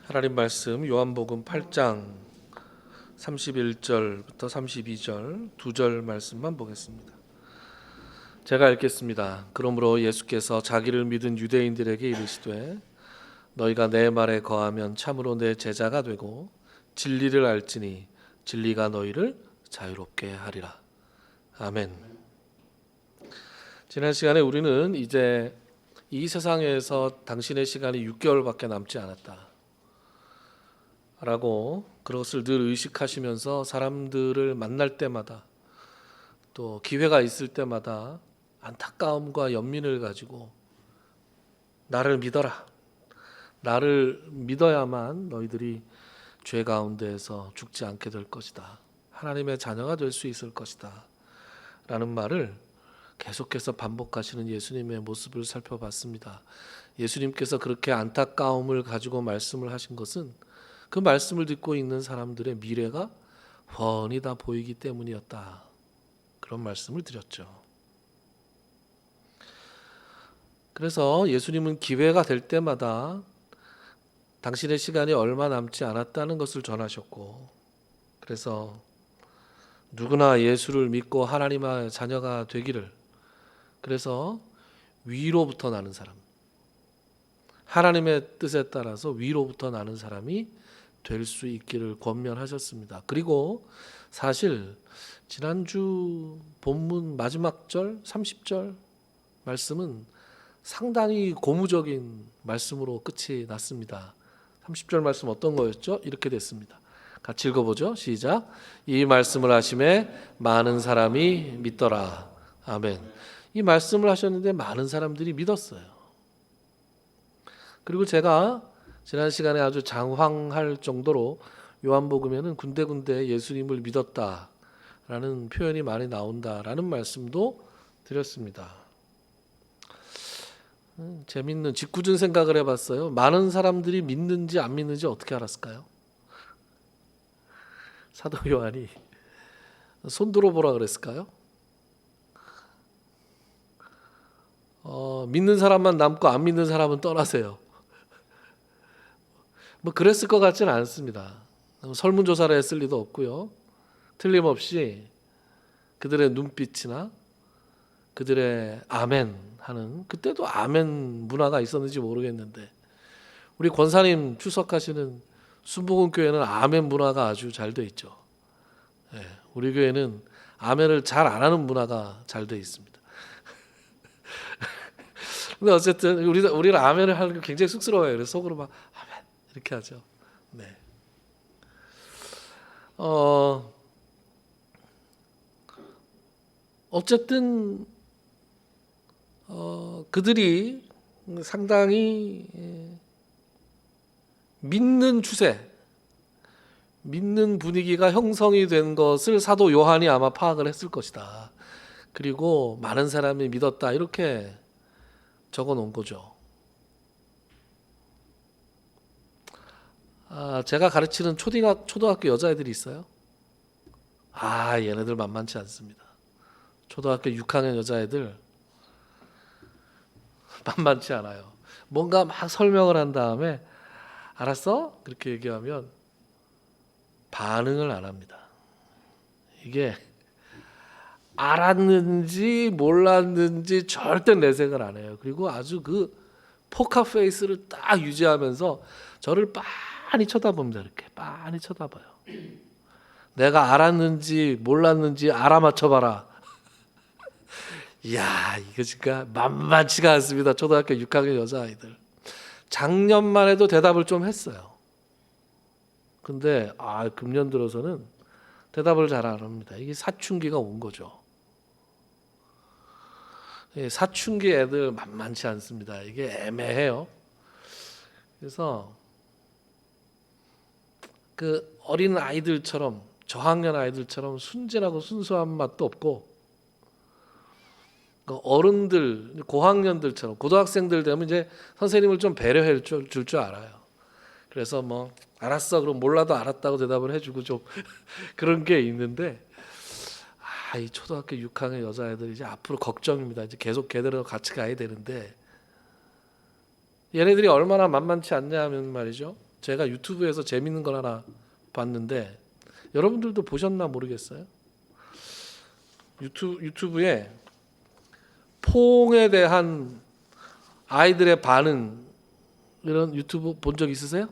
하나님 말씀 요한복음 8장 31절부터 32절 두 절 말씀만 보겠습니다. 제가 읽겠습니다. 그러므로 예수께서 자기를 믿은 유대인들에게 이르시되 너희가 내 말에 거하면 참으로 내 제자가 되고 진리를 알지니 진리가 너희를 자유롭게 하리라. 아멘. 지난 시간에 우리는 이제 이 세상에서 당신의 시간이 6개월밖에 남지 않았다 라고 그것을 늘 의식하시면서 사람들을 만날 때마다 또 기회가 있을 때마다 안타까움과 연민을 가지고 나를 믿어라. 나를 믿어야만 너희들이 죄 가운데에서 죽지 않게 될 것이다. 하나님의 자녀가 될 수 있을 것이다. 라는 말을 계속해서 반복하시는 예수님의 모습을 살펴봤습니다. 예수님께서 그렇게 안타까움을 가지고 말씀을 하신 것은 그 말씀을 듣고 있는 사람들의 미래가 훤히 다 보이기 때문이었다. 그런 말씀을 드렸죠. 그래서 예수님은 기회가 될 때마다 당신의 시간이 얼마 남지 않았다는 것을 전하셨고, 그래서 누구나 예수를 믿고 하나님의 자녀가 되기를, 그래서 위로부터 나는 사람, 하나님의 뜻에 따라서 위로부터 나는 사람이 될 수 있기를 권면하셨습니다. 그리고 사실 지난주 본문 마지막 절 30절 말씀은 상당히 고무적인 말씀으로 끝이 났습니다. 30절 말씀 어떤 거였죠? 이렇게 됐습니다. 같이 읽어보죠. 시작. 이 말씀을 하심에 많은 사람이 믿더라. 아멘. 이 말씀을 하셨는데 많은 사람들이 믿었어요. 그리고 제가 지난 시간에 아주 장황할 정도로 요한복음에는 군데군데 예수님을 믿었다라는 표현이 많이 나온다라는 말씀도 드렸습니다. 재밌는 짓궂은 생각을 해봤어요. 많은 사람들이 믿는지 안 믿는지 어떻게 알았을까요? 사도 요한이 손 들어보라 그랬을까요? 믿는 사람만 남고 안 믿는 사람은 떠나세요. 뭐 그랬을 것 같지는 않습니다. 설문조사를 했을 리도 없고요. 틀림없이 그들의 눈빛이나 그들의 아멘 하는, 그때도 아멘 문화가 있었는지 모르겠는데 우리 권사님 출석하시는 순복음교회는 아멘 문화가 아주 잘 돼 있죠. 네, 우리 교회는 아멘을 잘 안 하는 문화가 잘 돼 있습니다. 근데 어쨌든 우리는 아멘을 하는 게 굉장히 쑥스러워요. 그래서 속으로 막 아멘 이렇게 하죠. 네. 어쨌든 그들이 상당히 믿는 추세, 믿는 분위기가 형성이 된 것을 사도 요한이 아마 파악을 했을 것이다. 그리고 많은 사람이 믿었다 이렇게 적어 놓은 거죠. 제가 가르치는 초등학교 여자애들이 있어요. 얘네들 만만치 않습니다. 초등학교 6학년 여자애들 만만치 않아요. 뭔가 막 설명을 한 다음에 알았어? 그렇게 얘기하면 반응을 안 합니다. 이게 알았는지 몰랐는지 절대 내색을 안 해요. 그리고 아주 그 포커 페이스를 딱 유지하면서 저를 빤히 쳐다봅니다. 이렇게 빤히 쳐다봐요. 내가 알았는지 몰랐는지 알아맞혀봐라. 이야, 이거 진짜 만만치가 않습니다. 초등학교 6학년 여자아이들. 작년만 해도 대답을 좀 했어요. 근데 금년 들어서는 대답을 잘 안 합니다. 이게 사춘기가 온 거죠. 사춘기 애들 만만치 않습니다. 이게 애매해요. 그래서 그 어린 아이들처럼, 저학년 아이들처럼 순진하고 순수한 맛도 없고, 어른들, 고학년들처럼, 고등학생들 되면 이제 선생님을 좀 배려해 줄 줄 알아요. 그래서 뭐 알았어, 그럼 몰라도 알았다고 대답을 해주고 좀 그런 게 있는데, 이 초등학교 6학년 여자애들이 이제 앞으로 걱정입니다. 이제 계속 걔들하고 같이 가야 되는데, 얘네들이 얼마나 만만치 않냐 하면 말이죠. 제가 유튜브에서 재밌는 걸 하나 봤는데 여러분들도 보셨나 모르겠어요. 유튜브에 포옹에 대한 아이들의 반응, 이런 유튜브 본 적 있으세요?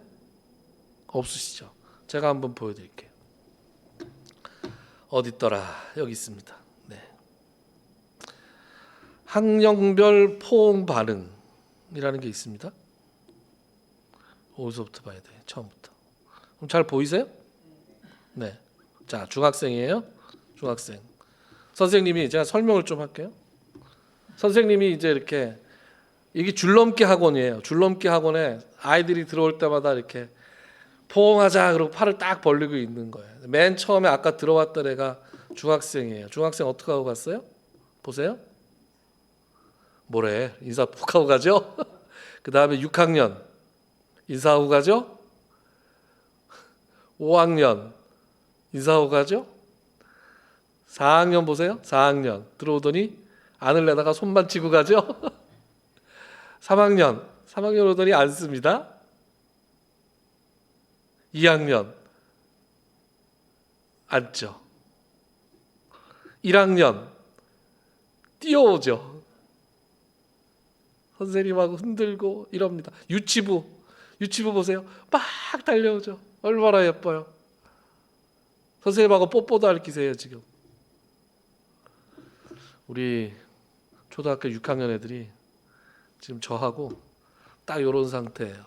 없으시죠? 제가 한번 보여드릴게요. 어디 있더라? 여기 있습니다. 네. 학년별 포옹 반응이라는 게 있습니다. 어디서부터 봐야 돼? 처음부터. 그럼 잘 보이세요? 네. 자, 중학생이에요. 중학생. 선생님이, 제가 설명을 좀 할게요. 선생님이 이제 이렇게, 이게 줄넘기 학원이에요. 줄넘기 학원에 아이들이 들어올 때마다 이렇게 포옹하자 그러고 팔을 딱 벌리고 있는 거예요. 맨 처음에 아까 들어왔던 애가 중학생이에요. 중학생 어떻게 하고 갔어요? 보세요. 뭐래? 인사 푹 하고 가죠? 그 다음에 6학년 인사하고 가죠? 5학년 인사하고 가죠? 4학년 보세요. 4학년 들어오더니 안을 내다가 손만 치고 가죠? 3학년 오더니 안 씁니다. 2학년 앉죠. 1학년 뛰어오죠. 선생님하고 흔들고 이럽니다. 유치부 보세요. 막 달려오죠. 얼마나 예뻐요. 선생님하고 뽀뽀도 할기세요 지금. 우리 초등학교 6학년 애들이 지금 저하고 딱 이런 상태예요.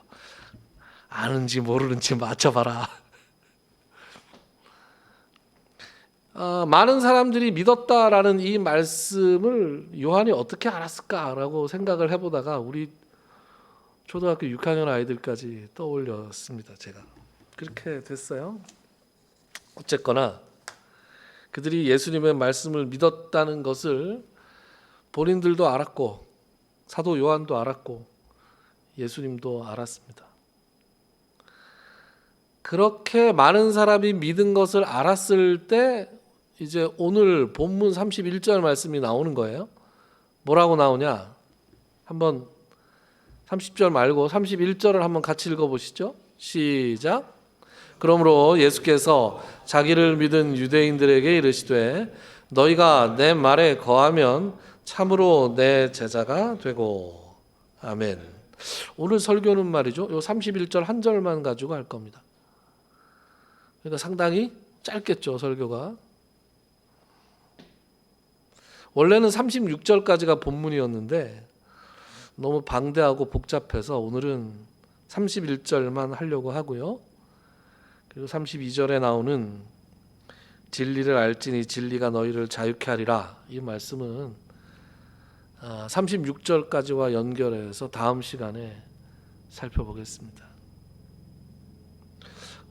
아는지 모르는지 맞춰봐라. 많은 사람들이 믿었다라는 이 말씀을 요한이 어떻게 알았을까라고 생각을 해보다가 우리 초등학교 6학년 아이들까지 떠올렸습니다. 제가 그렇게 됐어요. 어쨌거나 그들이 예수님의 말씀을 믿었다는 것을 본인들도 알았고 사도 요한도 알았고 예수님도 알았습니다. 그렇게 많은 사람이 믿은 것을 알았을 때 이제 오늘 본문 31절 말씀이 나오는 거예요. 뭐라고 나오냐? 한번 30절 말고 31절을 한번 같이 읽어보시죠. 시작. 그러므로 예수께서 자기를 믿은 유대인들에게 이르시되 너희가 내 말에 거하면 참으로 내 제자가 되고. 아멘. 오늘 설교는 말이죠. 요 31절 한 절만 가지고 할 겁니다. 그러니까 상당히 짧겠죠, 설교가. 원래는 36절까지가 본문이었는데 너무 방대하고 복잡해서 오늘은 31절만 하려고 하고요. 그리고 32절에 나오는 진리를 알지니 진리가 너희를 자유케 하리라. 이 말씀은 36절까지와 연결해서 다음 시간에 살펴보겠습니다.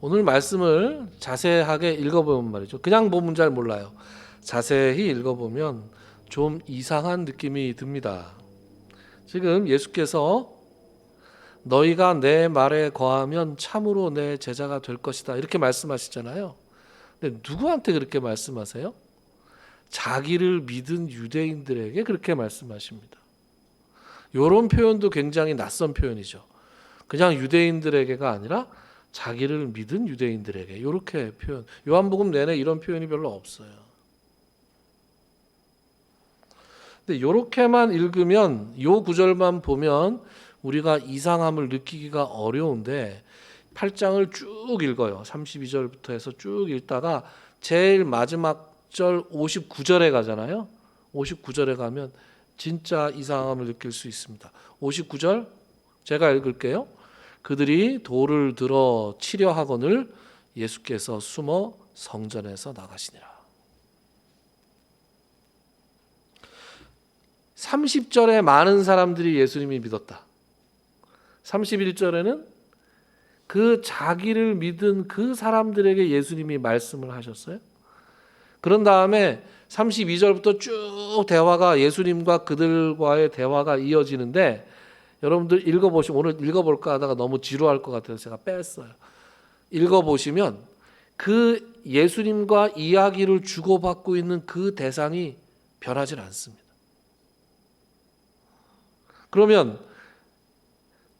오늘 말씀을 자세하게 읽어보면 말이죠. 그냥 보면 잘 몰라요. 자세히 읽어보면 좀 이상한 느낌이 듭니다. 지금 예수께서 너희가 내 말에 거하면 참으로 내 제자가 될 것이다 이렇게 말씀하시잖아요. 근데 누구한테 그렇게 말씀하세요? 자기를 믿은 유대인들에게 그렇게 말씀하십니다. 이런 표현도 굉장히 낯선 표현이죠. 그냥 유대인들에게가 아니라 자기를 믿은 유대인들에게 이렇게 표현. 요한복음 내내 이런 표현이 별로 없어요. 근데 이렇게만 읽으면 요 구절만 보면 우리가 이상함을 느끼기가 어려운데 8장을 쭉 읽어요. 32절부터 해서 쭉 읽다가 제일 마지막 절 59절에 가잖아요. 59절에 가면 진짜 이상함을 느낄 수 있습니다. 59절 제가 읽을게요. 그들이 돌을 들어 치려 하거늘 예수께서 숨어 성전에서 나가시니라. 30절에 많은 사람들이 예수님이 믿었다. 31절에는 그 자기를 믿은 그 사람들에게 예수님이 말씀을 하셨어요. 그런 다음에 32절부터 쭉 대화가 예수님과 그들과의 대화가 이어지는데 여러분들 읽어보시면 오늘 읽어볼까 하다가 너무 지루할 것 같아서 제가 뺐어요. 읽어보시면 그 예수님과 이야기를 주고받고 있는 그 대상이 변하지 않습니다. 그러면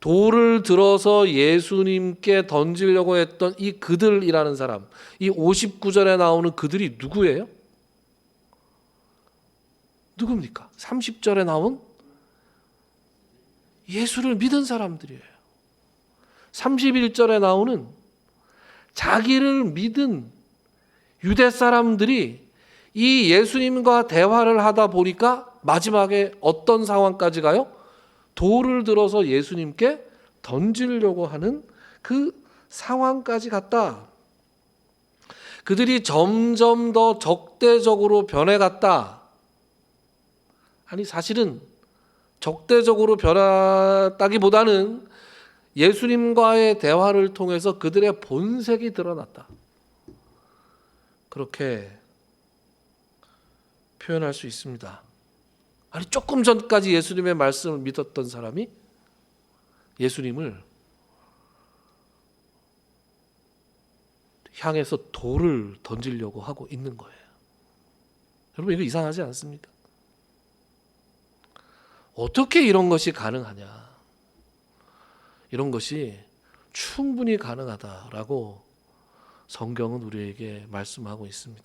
돌을 들어서 예수님께 던지려고 했던 이 그들이라는 사람, 이 59절에 나오는 그들이 누구예요? 누굽니까? 30절에 나온 예수를 믿은 사람들이에요. 31절에 나오는 자기를 믿은 유대 사람들이 이 예수님과 대화를 하다 보니까 마지막에 어떤 상황까지 가요? 돌을 들어서 예수님께 던지려고 하는 그 상황까지 갔다. 그들이 점점 더 적대적으로 변해갔다. 아니, 사실은 적대적으로 변했다기보다는 예수님과의 대화를 통해서 그들의 본색이 드러났다. 그렇게 표현할 수 있습니다. 아니, 조금 전까지 예수님의 말씀을 믿었던 사람이 예수님을 향해서 돌을 던지려고 하고 있는 거예요. 여러분, 이거 이상하지 않습니까? 어떻게 이런 것이 가능하냐? 이런 것이 충분히 가능하다라고 성경은 우리에게 말씀하고 있습니다.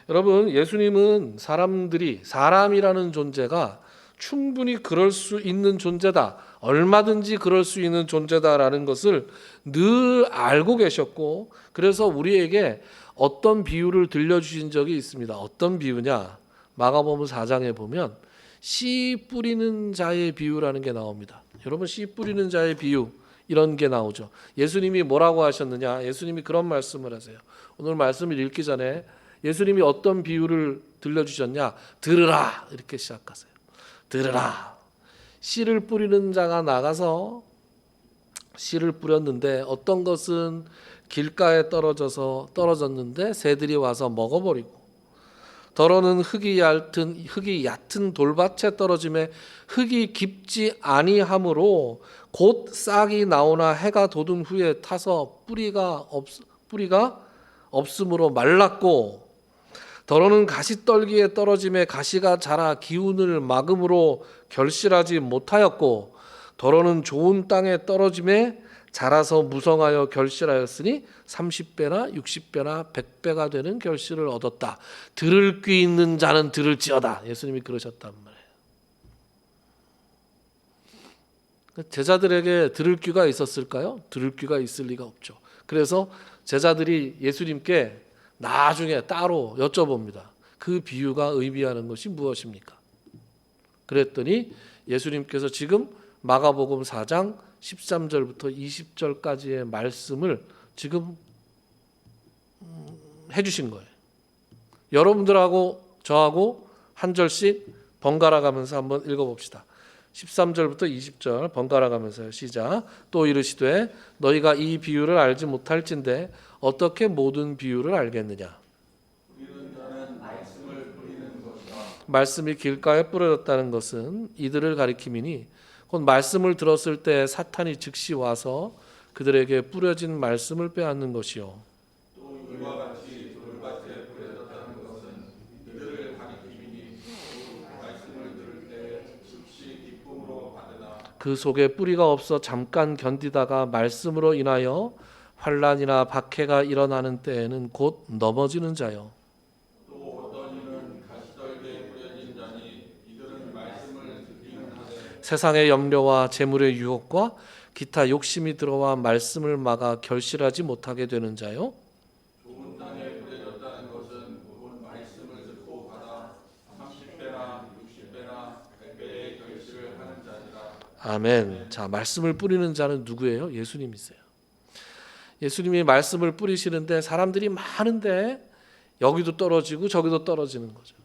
여러분, 예수님은 사람이라는 존재가 충분히 그럴 수 있는 존재다, 얼마든지 그럴 수 있는 존재다라는 것을 늘 알고 계셨고, 그래서 우리에게 어떤 비유를 들려주신 적이 있습니다. 어떤 비유냐? 마가복음 4장에 보면 씨 뿌리는 자의 비유라는 게 나옵니다. 여러분, 씨 뿌리는 자의 비유, 이런 게 나오죠. 예수님이 뭐라고 하셨느냐? 예수님이 그런 말씀을 하세요. 오늘 말씀을 읽기 전에 예수님이 어떤 비유를 들려주셨냐? 들으라, 이렇게 시작하세요. 들으라. 씨를 뿌리는 자가 나가서 씨를 뿌렸는데 어떤 것은 길가에 떨어졌는데 새들이 와서 먹어버리고, 더러는 흙이 얕은 돌밭에 떨어짐에 흙이 깊지 아니하므로 곧 싹이 나오나 해가 돋은 후에 타서 뿌리가 없으므로 말랐고, 더러는 가시떨기에 떨어짐에 가시가 자라 기운을 막음으로 결실하지 못하였고, 더러는 좋은 땅에 떨어짐에 자라서 무성하여 결실하였으니 30배나 60배나 100배가 되는 결실을 얻었다. 들을 귀 있는 자는 들을지어다. 예수님이 그러셨단 말이에요. 제자들에게 들을 귀가 있었을까요? 들을 귀가 있을 리가 없죠. 그래서 제자들이 예수님께 나중에 따로 여쭤봅니다. 그 비유가 의미하는 것이 무엇입니까? 그랬더니 예수님께서 지금 마가복음 4장 13절부터 20절까지의 말씀을 지금 해주신 거예요. 여러분들하고 저하고 한 절씩 번갈아 가면서 한번 읽어봅시다. 13절부터 20절 번갈아 가면서요. 시작. 또 이르시되 너희가 이 비유를 알지 못할진대 어떻게 모든 비유를 알겠느냐? 말씀이 길가에 뿌려졌다는 것은 이들을 가리킴이니 곧 말씀을 들었을 때 사탄이 즉시 와서 그들에게 뿌려진 말씀을 빼앗는 것이요. 또 이와 같이 돌밭에 뿌려졌다는 것은 이들을 가리킴이니 말씀을 들을 때 즉시 기쁨으로 받으나 그 속에 뿌리가 없어 잠깐 견디다가 말씀으로 인하여 환난이나 박해가 일어나는 때에는 곧 넘어지는 자요. 또 어떤 이는 가시떨기에 뿌려진 자니 이들은 말씀을 듣기는 하되 세상의 염려와 재물의 유혹과 기타 욕심이 들어와 말씀을 막아 결실하지 못하게 되는 자요. 좋은 땅에 뿌려졌다는 것은 곧 말씀을 듣고 받아 30배나 60배나 100배의 결실을 하는 자니라. 아멘. 자, 말씀을 뿌리는 자는 누구예요? 예수님이세요. 예수님이 말씀을 뿌리시는데 사람들이 많은데 여기도 떨어지고 저기도 떨어지는 거죠.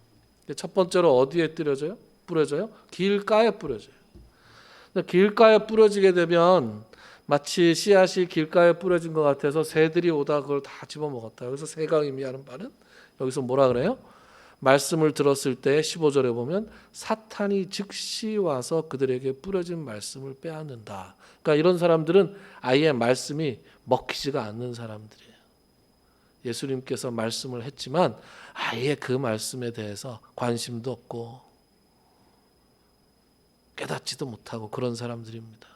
첫 번째로 어디에 뿌려져요? 길가에 뿌려져요. 길가에 뿌려지게 되면 마치 씨앗이 길가에 뿌려진 것 같아서 새들이 오다 그걸 다 집어먹었다. 여기서 새가 의미하는 바는 여기서 뭐라 그래요? 말씀을 들었을 때 15절에 보면 사탄이 즉시 와서 그들에게 뿌려진 말씀을 빼앗는다. 그러니까 이런 사람들은 아예 말씀이 먹히지가 않는 사람들이에요. 예수님께서 말씀을 했지만 아예 그 말씀에 대해서 관심도 없고 깨닫지도 못하고 그런 사람들입니다.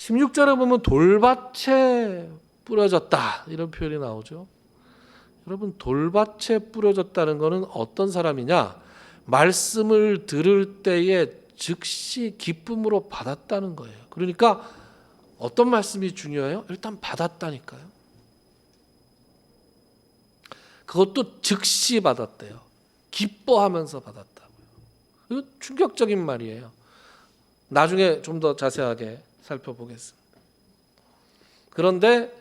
16절에 보면 돌밭에 뿌려졌다 이런 표현이 나오죠. 여러분, 돌밭에 뿌려졌다는 것은 어떤 사람이냐? 말씀을 들을 때에 즉시 기쁨으로 받았다는 거예요. 그러니까 어떤 말씀이 중요해요? 일단 받았다니까요. 그것도 즉시 받았대요. 기뻐하면서 받았다고요. 이거 충격적인 말이에요. 나중에 좀 더 자세하게 살펴보겠습니다. 그런데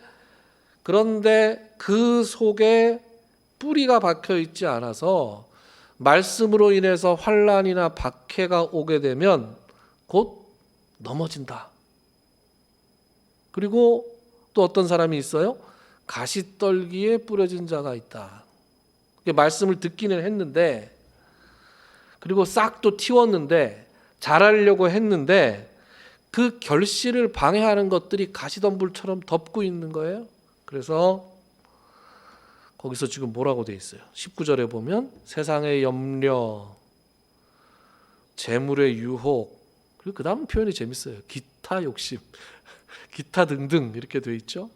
그 속에 뿌리가 박혀 있지 않아서 말씀으로 인해서 환난이나 박해가 오게 되면 곧 넘어진다. 그리고 또 어떤 사람이 있어요? 가시떨기에 뿌려진 자가 있다. 말씀을 듣기는 했는데, 그리고 싹도 틔웠는데, 잘하려고 했는데 그 결실을 방해하는 것들이 가시덤불처럼 덮고 있는 거예요. 그래서 거기서 지금 뭐라고 돼 있어요? 19절에 보면 세상의 염려, 재물의 유혹, 그리고 그 다음 표현이 재밌어요. 기타 욕심, 기타 등등 이렇게 돼 있죠.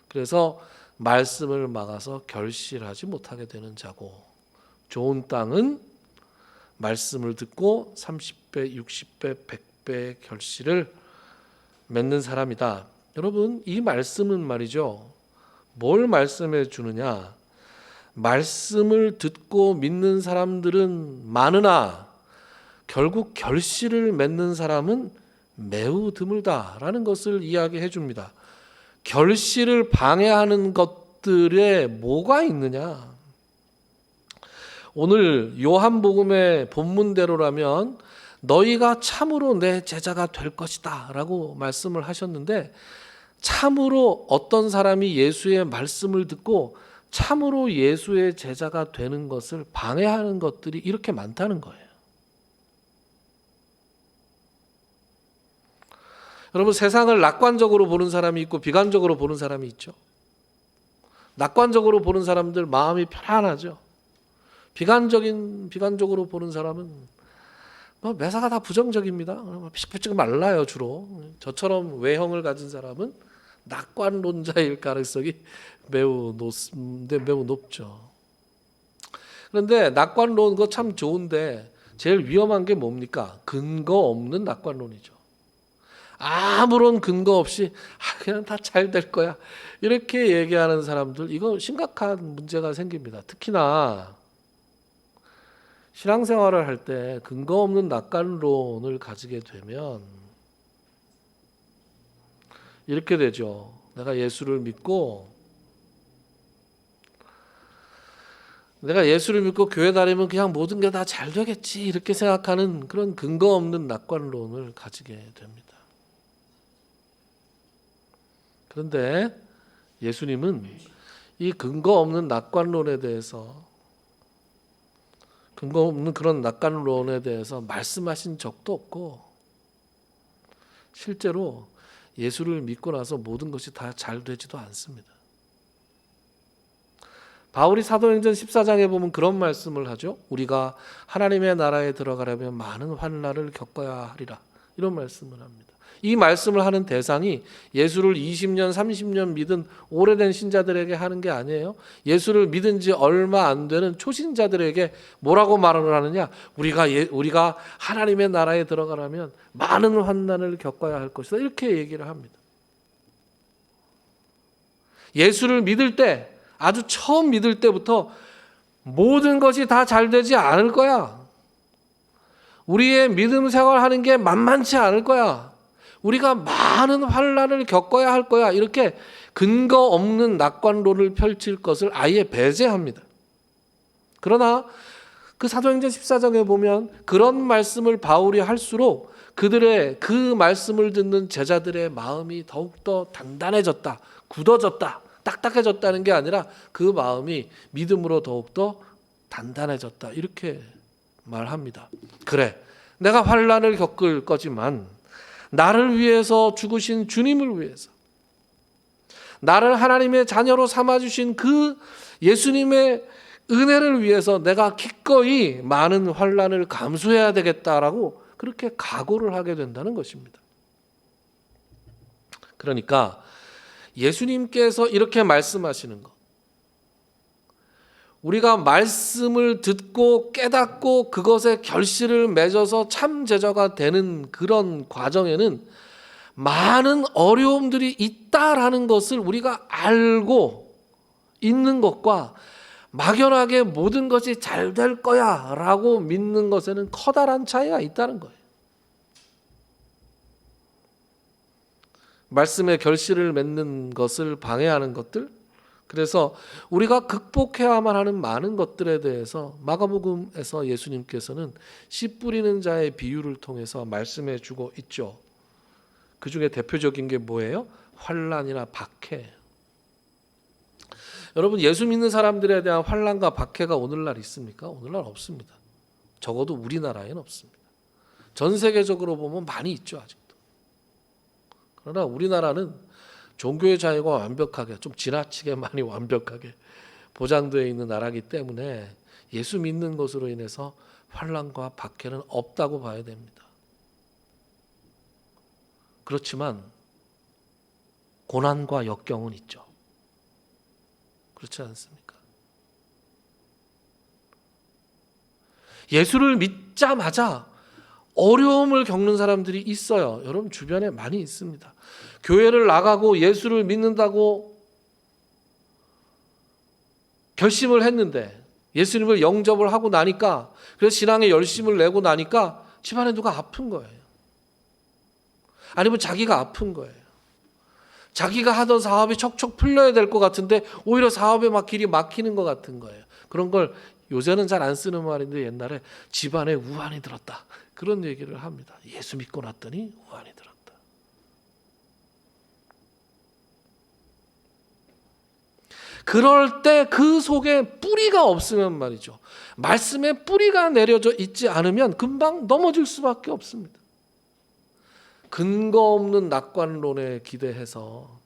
그래서 말씀을 막아서 결실하지 못하게 되는 자고, 좋은 땅은 말씀을 듣고 30배, 60배, 100배의 결실을 맺는 사람이다. 여러분, 이 말씀은 말이죠, 뭘 말씀해 주느냐? 말씀을 듣고 믿는 사람들은 많으나 결국 결실을 맺는 사람은 매우 드물다라는 것을 이야기해 줍니다. 결실을 방해하는 것들에 뭐가 있느냐? 오늘 요한복음의 본문대로라면 너희가 참으로 내 제자가 될 것이다 라고 말씀을 하셨는데, 참으로 어떤 사람이 예수의 말씀을 듣고 참으로 예수의 제자가 되는 것을 방해하는 것들이 이렇게 많다는 거예요. 여러분, 세상을 낙관적으로 보는 사람이 있고 비관적으로 보는 사람이 있죠. 낙관적으로 보는 사람들 마음이 편안하죠. 비관적으로 보는 사람은 매사가 다 부정적입니다. 피식피식 말라요, 주로. 저처럼 외형을 가진 사람은 낙관론자일 가능성이 매우 높죠. 그런데 낙관론 그거 참 좋은데 제일 위험한 게 뭡니까? 근거 없는 낙관론이죠. 아무런 근거 없이 그냥 다 잘 될 거야 이렇게 얘기하는 사람들, 이거 심각한 문제가 생깁니다. 특히나 신앙생활을 할 때 근거 없는 낙관론을 가지게 되면 이렇게 되죠. 내가 예수를 믿고 교회 다니면 그냥 모든 게 다 잘 되겠지 이렇게 생각하는 그런 근거 없는 낙관론을 가지게 됩니다. 그런데 예수님은 이 근거 없는 낙관론에 대해서, 근거 없는 그런 낙관론에 대해서 말씀하신 적도 없고, 실제로 예수를 믿고 나서 모든 것이 다 잘 되지도 않습니다. 바울이 사도행전 14장에 보면 그런 말씀을 하죠. 우리가 하나님의 나라에 들어가려면 많은 환난을 겪어야 하리라, 이런 말씀을 합니다. 이 말씀을 하는 대상이 예수를 20년, 30년 믿은 오래된 신자들에게 하는 게 아니에요. 예수를 믿은 지 얼마 안 되는 초신자들에게 뭐라고 말을 하느냐? 우리가 하나님의 나라에 들어가려면 많은 환난을 겪어야 할 것이다, 이렇게 얘기를 합니다. 예수를 믿을 때, 아주 처음 믿을 때부터 모든 것이 다 잘 되지 않을 거야. 우리의 믿음 생활하는 게 만만치 않을 거야. 우리가 많은 환난을 겪어야 할 거야. 이렇게 근거 없는 낙관론을 펼칠 것을 아예 배제합니다. 그러나 그 사도행전 14장에 보면 그런 말씀을 바울이 할수록 그들의 그 말씀을 듣는 제자들의 마음이 더욱더 단단해졌다, 굳어졌다, 딱딱해졌다는 게 아니라 그 마음이 믿음으로 더욱더 단단해졌다, 이렇게 말합니다. 그래, 내가 환난을 겪을 거지만 나를 위해서 죽으신 주님을 위해서, 나를 하나님의 자녀로 삼아주신 그 예수님의 은혜를 위해서 내가 기꺼이 많은 환난을 감수해야 되겠다라고 그렇게 각오를 하게 된다는 것입니다. 그러니까 예수님께서 이렇게 말씀하시는 것, 우리가 말씀을 듣고 깨닫고 그것에 결실을 맺어서 참 제자가 되는 그런 과정에는 많은 어려움들이 있다라는 것을 우리가 알고 있는 것과 막연하게 모든 것이 잘 될 거야 라고 믿는 것에는 커다란 차이가 있다는 거예요. 말씀의 결실을 맺는 것을 방해하는 것들, 그래서 우리가 극복해야만 하는 많은 것들에 대해서 마가복음에서 예수님께서는 씨 뿌리는 자의 비유를 통해서 말씀해 주고 있죠. 그 중에 대표적인 게 뭐예요? 환난이나 박해. 여러분, 예수 믿는 사람들에 대한 환난과 박해가 오늘날 있습니까? 오늘날 없습니다. 적어도 우리나라에는 없습니다. 전 세계적으로 보면 많이 있죠, 아직도. 그러나 우리나라는 종교의 자유가 완벽하게, 좀 지나치게 많이 완벽하게 보장되어 있는 나라이기 때문에 예수 믿는 것으로 인해서 환난과 박해는 없다고 봐야 됩니다. 그렇지만 고난과 역경은 있죠. 그렇지 않습니까? 예수를 믿자마자 어려움을 겪는 사람들이 있어요. 여러분 주변에 많이 있습니다. 교회를 나가고 예수를 믿는다고 결심을 했는데 예수님을 영접을 하고 나니까, 그래서 신앙에 열심을 내고 나니까 집안에 누가 아픈 거예요. 아니면 자기가 아픈 거예요. 자기가 하던 사업이 척척 풀려야 될 것 같은데 오히려 사업에 막 길이 막히는 것 같은 거예요. 그런 걸 요새는 잘 안 쓰는 말인데 옛날에 집안에 우환이 들었다, 그런 얘기를 합니다. 예수 믿고 났더니 우환이 들었다. 그럴 때 그 속에 뿌리가 없으면 말이죠, 말씀에 뿌리가 내려져 있지 않으면 금방 넘어질 수밖에 없습니다. 근거 없는 낙관론에 기대해서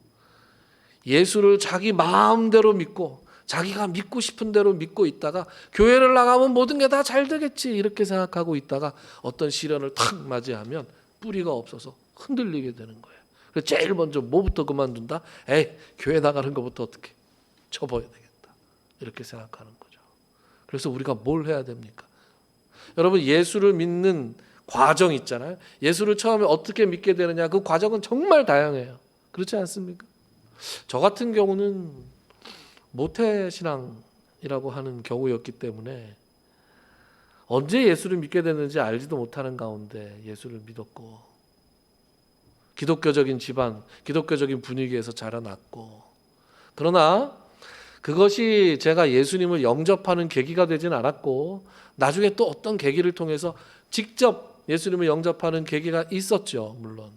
예수를 자기 마음대로 믿고 자기가 믿고 싶은 대로 믿고 있다가 교회를 나가면 모든 게 다 잘 되겠지 이렇게 생각하고 있다가 어떤 시련을 탁 맞이하면 뿌리가 없어서 흔들리게 되는 거예요. 그래서 제일 먼저 뭐부터 그만둔다? 에이, 교회 나가는 것부터 어떻게 접어야 되겠다, 이렇게 생각하는 거죠. 그래서 우리가 뭘 해야 됩니까? 여러분, 예수를 믿는 과정 있잖아요. 예수를 처음에 어떻게 믿게 되느냐, 그 과정은 정말 다양해요. 그렇지 않습니까? 저 같은 경우는 모태신앙이라고 하는 경우였기 때문에 언제 예수를 믿게 됐는지 알지도 못하는 가운데 예수를 믿었고, 기독교적인 집안, 기독교적인 분위기에서 자라났고, 그러나 그것이 제가 예수님을 영접하는 계기가 되진 않았고, 나중에 또 어떤 계기를 통해서 직접 예수님을 영접하는 계기가 있었죠. 물론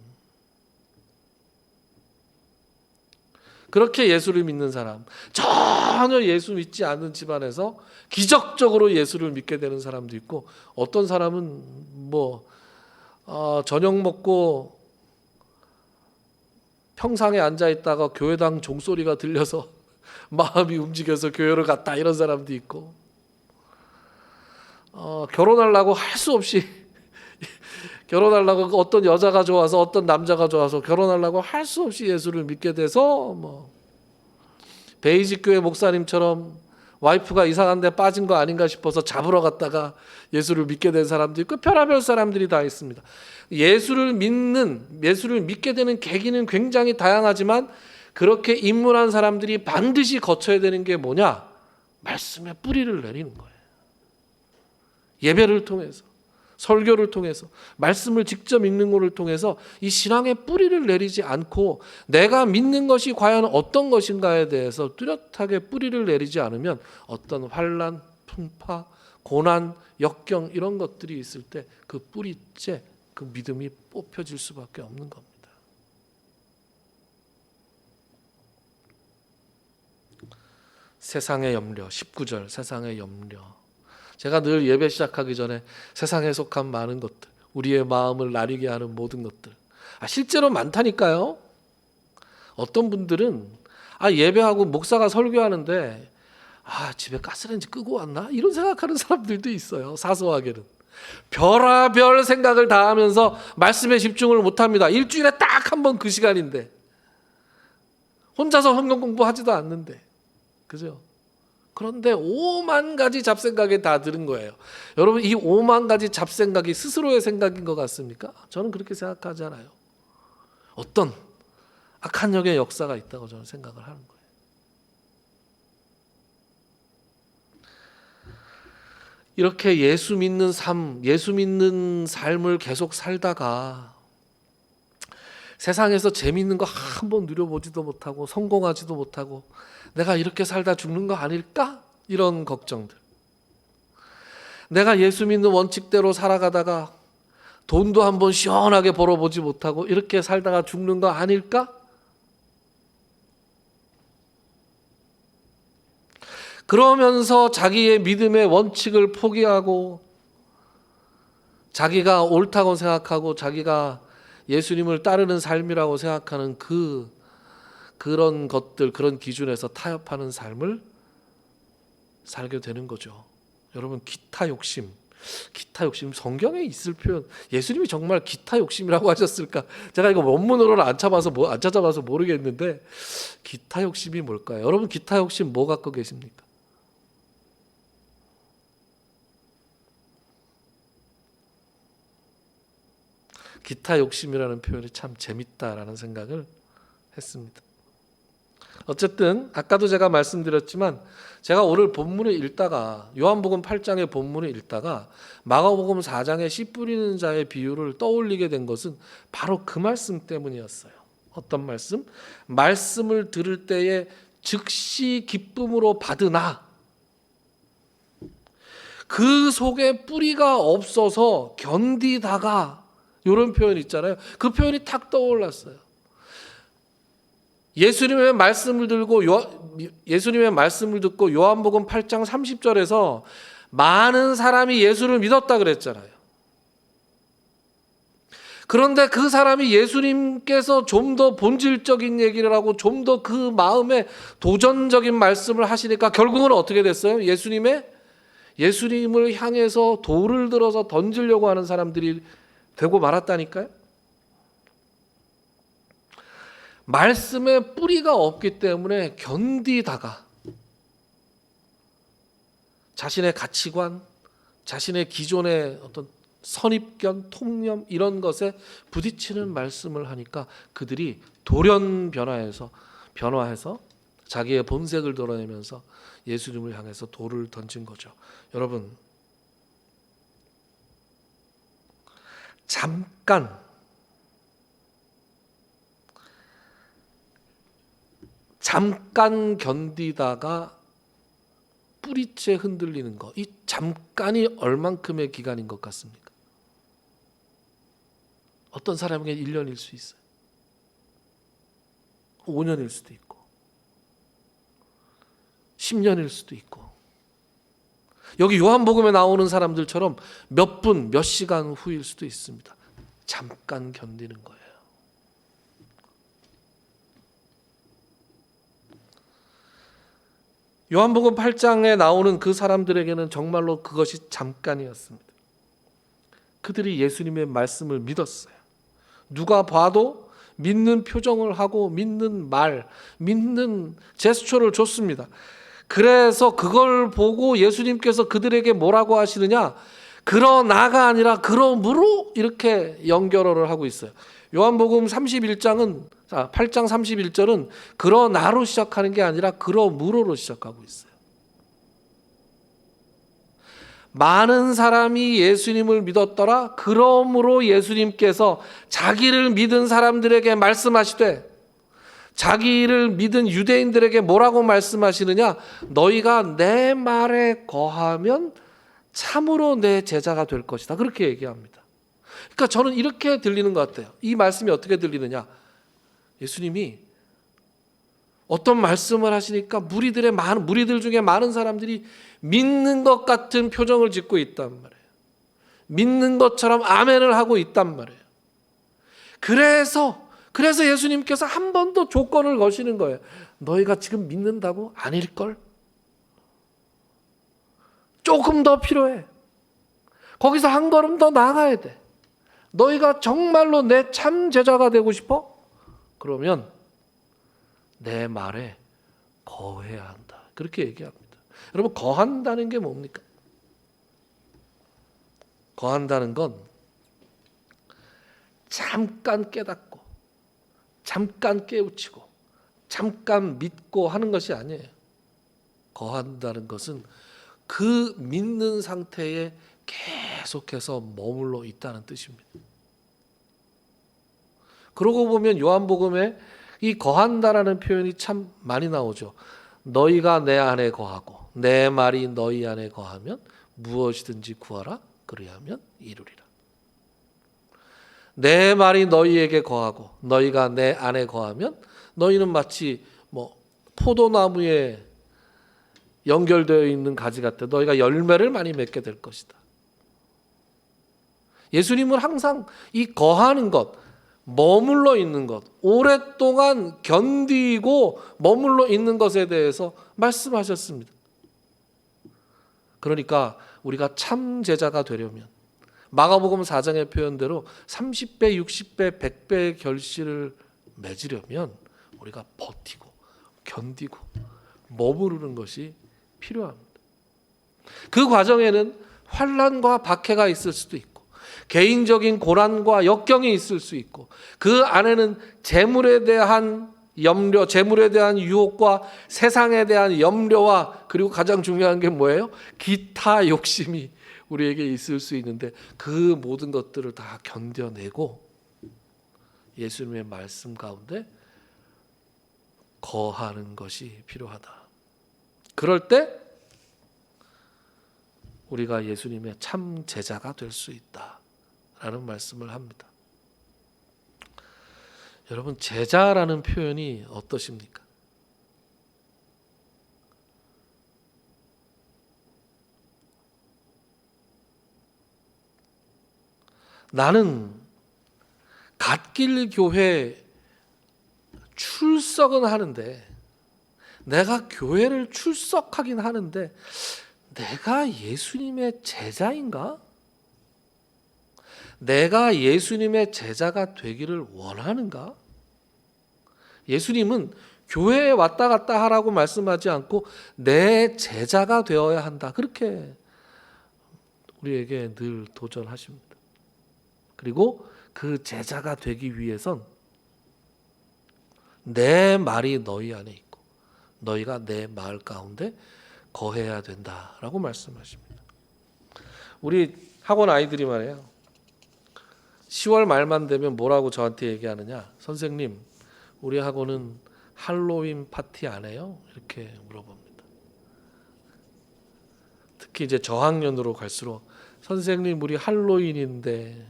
그렇게 예수를 믿는 사람, 전혀 예수 믿지 않는 집안에서 기적적으로 예수를 믿게 되는 사람도 있고, 어떤 사람은 저녁 먹고 평상에 앉아 있다가 교회당 종소리가 들려서 마음이 움직여서 교회를 갔다, 이런 사람도 있고, 결혼하려고 할 수 없이 결혼하려고 어떤 여자가 좋아서 어떤 남자가 좋아서 결혼하려고 할 수 없이 예수를 믿게 돼서 베이직 교회 목사님처럼 와이프가 이상한 데 빠진 거 아닌가 싶어서 잡으러 갔다가 예수를 믿게 된 사람도 있고, 별의별 사람들이 다 있습니다. 예수를 믿게 되는 계기는 굉장히 다양하지만 그렇게 입문한 사람들이 반드시 거쳐야 되는 게 뭐냐? 말씀의 뿌리를 내리는 거예요. 예배를 통해서, 설교를 통해서, 말씀을 직접 읽는 것을 통해서 이 신앙의 뿌리를 내리지 않고 내가 믿는 것이 과연 어떤 것인가에 대해서 뚜렷하게 뿌리를 내리지 않으면 어떤 환난, 풍파, 고난, 역경 이런 것들이 있을 때 그 뿌리째 그 믿음이 뽑혀질 수밖에 없는 겁니다. 세상의 염려, 19절 세상의 염려. 제가 늘 예배 시작하기 전에 세상에 속한 많은 것들, 우리의 마음을 나뉘게 하는 모든 것들, 실제로 많다니까요. 어떤 분들은 예배하고 목사가 설교하는데 집에 가스레인지 끄고 왔나? 이런 생각하는 사람들도 있어요. 사소하게는 별의별 생각을 다 하면서 말씀에 집중을 못합니다. 일주일에 딱 한 번 그 시간인데 혼자서 성경 공부하지도 않는데. 그죠? 그런데 5만 가지 잡생각이 다 들은 거예요. 여러분, 이 5만 가지 잡생각이 스스로의 생각인 것 같습니까? 저는 그렇게 생각하지 않아요. 어떤 악한 영의 역사가 있다고 저는 생각을 하는 거예요. 이렇게 예수 믿는 삶을 계속 살다가 세상에서 재밌는 거 한 번 누려보지도 못하고 성공하지도 못하고 내가 이렇게 살다 죽는 거 아닐까? 이런 걱정들. 내가 예수 믿는 원칙대로 살아가다가 돈도 한 번 시원하게 벌어보지 못하고 이렇게 살다가 죽는 거 아닐까? 그러면서 자기의 믿음의 원칙을 포기하고 자기가 옳다고 생각하고 자기가 예수님을 따르는 삶이라고 생각하는 그런 것들, 그런 기준에서 타협하는 삶을 살게 되는 거죠. 여러분, 기타 욕심 성경에 있을 표현, 예수님이 정말 기타 욕심이라고 하셨을까? 제가 이거 원문으로는 안 찾아봐서 모르겠는데 기타 욕심이 뭘까요? 여러분, 기타 욕심 뭐 갖고 계십니까? 기타 욕심이라는 표현이 참 재밌다라는 생각을 했습니다. 어쨌든 아까도 제가 말씀드렸지만 제가 오늘 본문을 읽다가 요한복음 8장의 본문을 읽다가 마가복음 4장의 씨 뿌리는 자의 비유를 떠올리게 된 것은 바로 그 말씀 때문이었어요. 어떤 말씀? 말씀을 들을 때에 즉시 기쁨으로 받으나 그 속에 뿌리가 없어서 견디다가, 이런 표현 있잖아요. 그 표현이 탁 떠올랐어요. 예수님의 말씀을 듣고 요한복음 8장 30절에서 많은 사람이 예수를 믿었다 그랬잖아요. 그런데 그 사람이 예수님께서 좀 더 본질적인 얘기를 하고 좀 더 그 마음에 도전적인 말씀을 하시니까 결국은 어떻게 됐어요? 예수님을 향해서 돌을 들어서 던지려고 하는 사람들이 되고 말았다니까요. 말씀에 뿌리가 없기 때문에 견디다가 자신의 가치관, 자신의 기존의 어떤 선입견, 통념 이런 것에 부딪히는 말씀을 하니까 그들이 돌연변화해서 자기의 본색을 드러내면서 예수님을 향해서 돌을 던진 거죠. 여러분, 잠깐 견디다가 뿌리째 흔들리는 거, 이 잠깐이 얼만큼의 기간인 것 같습니까? 어떤 사람에게 1년일 수 있어요. 5년일 수도 있고 10년일 수도 있고, 여기 요한복음에 나오는 사람들처럼 몇 분, 몇 시간 후일 수도 있습니다. 잠깐 견디는 거예요. 요한복음 8장에 나오는 그 사람들에게는 정말로 그것이 잠깐이었습니다. 그들이 예수님의 말씀을 믿었어요. 누가 봐도 믿는 표정을 하고 믿는 말, 믿는 제스처를 줬습니다. 그래서 그걸 보고 예수님께서 그들에게 뭐라고 하시느냐? 그러나가 아니라 그러므로 이렇게 연결어를 하고 있어요. 요한복음 8장 31절은 그러나로 시작하는 게 아니라 그러므로로 시작하고 있어요. 많은 사람이 예수님을 믿었더라. 그러므로 예수님께서 자기를 믿은 사람들에게 말씀하시되, 자기를 믿은 유대인들에게 뭐라고 말씀하시느냐? 너희가 내 말에 거하면 참으로 내 제자가 될 것이다. 그렇게 얘기합니다. 그러니까 저는 이렇게 들리는 것 같아요. 이 말씀이 어떻게 들리느냐? 예수님이 어떤 말씀을 하시니까 무리들 중에 많은 사람들이 믿는 것 같은 표정을 짓고 있단 말이에요. 믿는 것처럼 아멘을 하고 있단 말이에요. 그래서 예수님께서 한 번 더 조건을 거시는 거예요. 너희가 지금 믿는다고? 아닐걸? 조금 더 필요해. 거기서 한 걸음 더 나아가야 돼. 너희가 정말로 내 참 제자가 되고 싶어? 그러면 내 말에 거해야 한다. 그렇게 얘기합니다. 여러분, 거한다는 게 뭡니까? 거한다는 건 잠깐 깨닫고 잠깐 깨우치고 잠깐 믿고 하는 것이 아니에요. 거한다는 것은 그 믿는 상태에 계속해서 머물러 있다는 뜻입니다. 그러고 보면 요한복음에 이 거한다라는 표현이 참 많이 나오죠. 너희가 내 안에 거하고 내 말이 너희 안에 거하면 무엇이든지 구하라 그리하면 이루리라. 내 말이 너희에게 거하고 너희가 내 안에 거하면 너희는 마치 포도나무에 연결되어 있는 가지 같아. 너희가 열매를 많이 맺게 될 것이다. 예수님은 항상 이 거하는 것, 머물러 있는 것, 오랫동안 견디고 머물러 있는 것에 대해서 말씀하셨습니다. 그러니까 우리가 참 제자가 되려면 마가복음 4장의 표현대로 30배, 60배, 100배의 결실을 맺으려면 우리가 버티고 견디고 머무르는 것이 필요합니다. 그 과정에는 환난과 박해가 있을 수도 있고 개인적인 고난과 역경이 있을 수 있고 그 안에는 재물에 대한 염려, 재물에 대한 유혹과 세상에 대한 염려와 그리고 가장 중요한 게 뭐예요? 기타 욕심이 우리에게 있을 수 있는데 그 모든 것들을 다 견뎌내고 예수님의 말씀 가운데 거하는 것이 필요하다. 그럴 때 우리가 예수님의 참 제자가 될 수 있다라는 말씀을 합니다. 여러분, 제자라는 표현이 어떠십니까? 나는 갓길 교회 출석은 하는데 내가 교회를 출석하긴 하는데 내가 예수님의 제자인가? 내가 예수님의 제자가 되기를 원하는가? 예수님은 교회에 왔다 갔다 하라고 말씀하지 않고 내 제자가 되어야 한다. 그렇게 우리에게 늘 도전하십니다. 그리고 그 제자가 되기 위해선 내 말이 너희 안에 있고 너희가 내 말 가운데 거해야 된다라고 말씀하십니다. 우리 학원 아이들이 말이에요. 10월 말만 되면 뭐라고 저한테 얘기하느냐? 선생님, 우리 학원은 할로윈 파티 안 해요? 이렇게 물어봅니다. 특히 이제 저학년으로 갈수록 선생님, 우리 할로윈인데.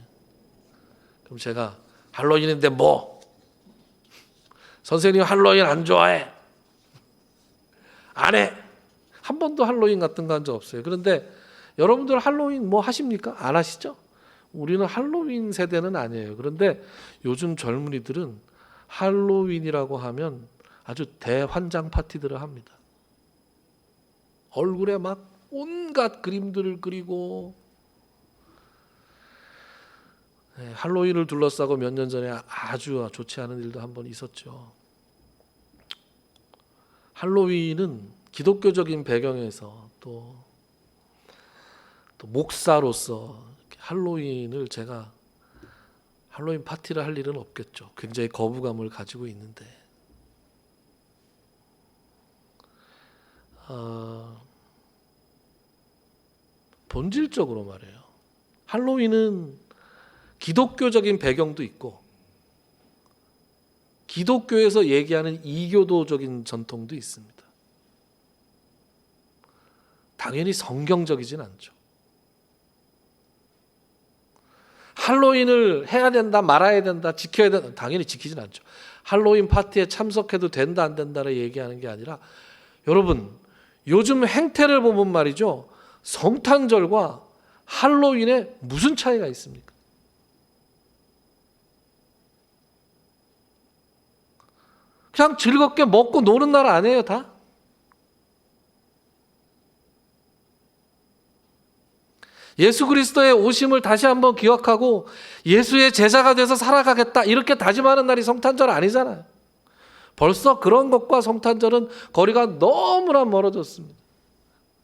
그럼 제가 할로윈인데 뭐? 선생님 할로윈 안 좋아해? 안 해? 한 번도 할로윈 같은 거 한 적 없어요. 그런데 여러분들 할로윈 뭐 하십니까? 안 하시죠? 우리는 할로윈 세대는 아니에요. 그런데 요즘 젊은이들은 할로윈이라고 하면 아주 대환장 파티들을 합니다. 얼굴에 막 온갖 그림들을 그리고 할로윈을 둘러싸고 몇 년 전에 아주 좋지 않은 일도 한번 있었죠. 할로윈은 기독교적인 배경에서 또 목사로서 할로윈을 제가 할로윈 파티를 할 일은 없겠죠. 굉장히 거부감을 가지고 있는데 본질적으로 말해요. 할로윈은 기독교적인 배경도 있고 기독교에서 얘기하는 이교도적인 전통도 있습니다. 당연히 성경적이진 않죠. 할로윈을 해야 된다, 말아야 된다, 지켜야 된다, 당연히 지키진 않죠. 할로윈 파티에 참석해도 된다, 안 된다를 얘기하는 게 아니라 여러분, 요즘 행태를 보면 말이죠. 성탄절과 할로윈에 무슨 차이가 있습니까? 그냥 즐겁게 먹고 노는 날 아니에요, 다? 예수 그리스도의 오심을 다시 한번 기억하고 예수의 제자가 돼서 살아가겠다 이렇게 다짐하는 날이 성탄절 아니잖아요. 벌써 그런 것과 성탄절은 거리가 너무나 멀어졌습니다.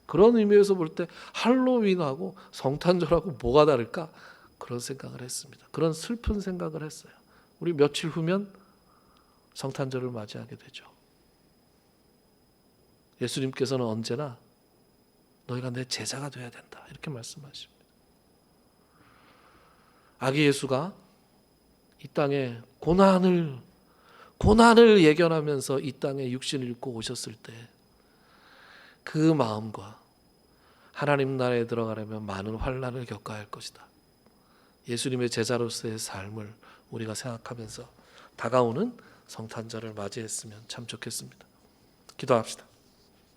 그런 의미에서 볼 때 할로윈하고 성탄절하고 뭐가 다를까? 그런 생각을 했습니다. 그런 슬픈 생각을 했어요. 우리 며칠 후면 성탄절을 맞이하게 되죠. 예수님께서는 언제나 너희가 내 제자가 되어야 된다 이렇게 말씀하십니다. 아기 예수가 이 땅에 고난을 예견하면서 이 땅에 육신을 입고 오셨을 때 그 마음과 하나님 나라에 들어가려면 많은 환난을 겪어야 할 것이다. 예수님의 제자로서의 삶을 우리가 생각하면서 다가오는 성탄절을 맞이했으면 참 좋겠습니다. 기도합시다.